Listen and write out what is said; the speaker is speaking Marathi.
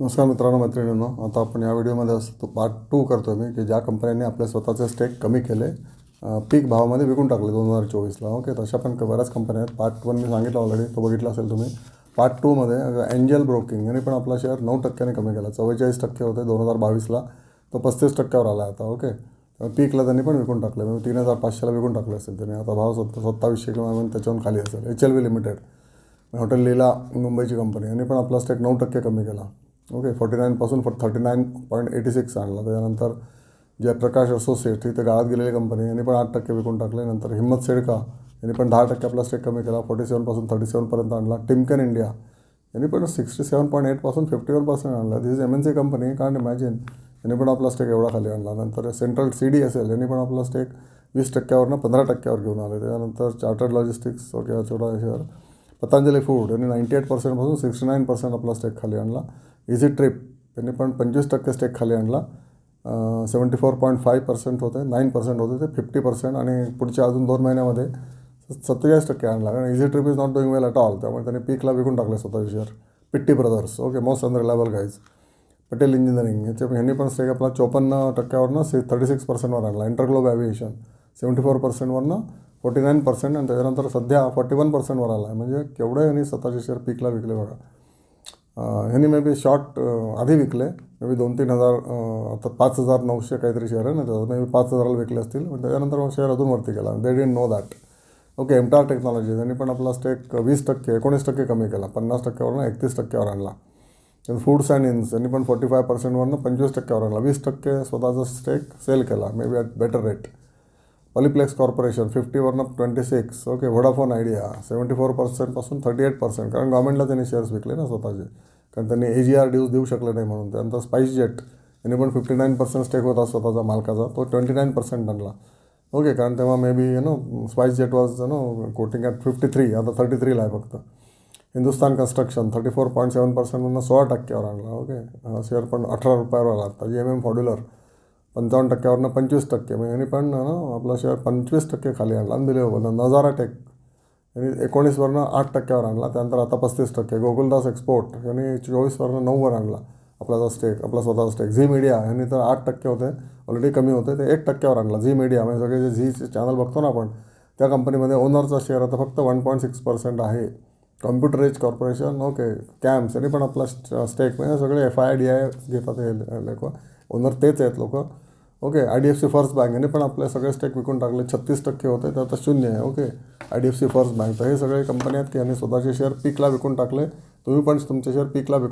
नमस्कार मित्रांनो मैत्रिणींनो, आता आपण या व्हिडिओमध्ये असतो पार्ट 2 करतो मी की ज्या कंपन्यांनी आपले स्वतःचे स्टेक कमी केले, पीक भावामध्ये विकून टाकले 2024ला. ओके, तशा पण बऱ्याच कंपन्या आहेत. पार्ट 1 मी सांगितलं ऑलरेडी, तो बघितला असेल तुम्ही. पार्ट 2मध्ये एंजल ब्रोकिंग यांनी पण आपला शेअर 9% कमी केला. 44% होते 2022ला, तो 35%वर आला आता. ओके, पीकला त्यांनी पण विकून टाकले, म्हणजे 3500ला विकून टाकले असेल त्यांनी. आता भाव 2700 किंवा त्याच्याहून खाली असेल. HLV लिमिटेड, हॉटेल लीला मुंबईची कंपनी, यांनी पण आपला स्टेक 9% कमी केला. ओके, 49 पासून 39.86 आणला. त्याच्यानंतर जयप्रकाश असोसिएट, इथे गाळात गेलेली कंपनी, यांनी पण 8% विकून टाकले. नंतर हिम्मत सेडका यांनी पण 10% आपला स्टेक कमी केला, 47 पासून 37 पर्यंत आणला. टिमकेन इंडिया यांनी पण 67.8 पासून 51% आणला. This is MNC company, can't imagine. यांनी पण आपला स्टेक एवढा खाली आणला. नंतर सेंट्रल CDSL यांनी पण आपला स्टेक 20%वरनं 15%वर घेऊन आले. त्यानंतर चार्टर्ड लॉजिस्टिक्स वगैरे छोटा शेअर. पतंजली फूड यांनी 98% पासून 69% आपला स्टेक खाली आणला. इझी ट्रिप यांनी पण 25% स्टेक खाली आणला. 74.5% होते, 9% होते ते 50%, आणि पुढच्या अजून 2 महिन्यामध्ये 47% आणला. कारण easy trip is not doing well at all, त्यामुळे त्यांनी पीकला विकून टाकले स्वतःचे share. Pitti brothers, okay, most unreliable guys. Patel engineering ह्यांनी पण स्टेक आपला 54%वरनं 36%वर आणला. इंटरग्लोब ॲव्हिएशन 74%वरनं 49%, आणि त्याच्यानंतर सध्या 41%वर आला आहे. म्हणजे केवढे यांनी स्वतःचे शेअर पीकला विकले बघा. ह्यांनी मे बी शॉर्ट आधी विकले, मे बी 2-3 हजार, आता 5,900 काहीतरी शेअर आहे ना, त्याचं मे बी 5,000ला विकले असतील. पण त्याच्यानंतर मग शेअर अजून वरती गेला. They didn't know that. Okay, MTAR technology यांनी पण आपला स्टेक 19% कमी केला. 50%वरनं 31%वर आणला. फूड्स अँड इन्स यांनी पण 45%वरनं 25%वर आणला. 20% स्वतःचा स्टेक सेल केला, maybe at better rate. Polyplex corporation 50वरनं 26. ओके, व्होडाफोन आयडिया 74% पासून 38%, कारण गव्हर्नमेंटला त्यांनी शेअर्स विकले ना स्वतःचे, कारण त्यांनी AGR ड्यूज देऊ शकले नाही म्हणून. त्यानंतर स्पाइसजेट यांनी पण 59% स्टेक होता स्वतःचा मालकाचा, तो 29% आणला. ओके, कारण तेव्हा may be SpiceJet was coating at 53, आता 33ला आहे फक्त. हिंदुस्तान कन्स्ट्रक्शन 34.7%वरनं 16%वर आणला. ओके, शेअर पण 18 रुपयावर आला. आता GMM मॉड्युलर 55%वरनं 25%, म्हणजे यांनी पण आपला शेअर 25% खाली आणला. अनबिलिव्हेबल. नजारा टेक यांनी 19वरनं 8%वर आणला. त्यानंतर आता 35%. गोकुलदास एक्सपोर्ट यांनी 24वरनं 9वर आणला आपला स्टेक, आपला स्वतःचा स्टेक. झी मीडिया यांनी तर 8% होते, ऑलरेडी कमी होते, ते 1%वर आणला. झी मीडिया म्हणजे सगळे जे झीचे चॅनल बघतो ना आपण, त्या कंपनीमध्ये ओनरचा शेअर आता फक्त 1.6% आहे. Computer Age Corporation, okay, CAMS यांनी पण आपला स्टेक, म्हणजे सगळे FIDI घेतात हे लोक, ओनर तेच आहेत लोक. ओके, IDFC फर्स्ट बँक यांनी पण आपले सगळे स्टेक विकून टाकले. 36% होते, तर आता 0 आहे. Okay, IDFC first bank. तर हे सगळे कंपनी आहेत की यांनी स्वतःचे शेअर पीकला विकून टाकले. तुम्ही पण तुमचे शेअर पीकला विकून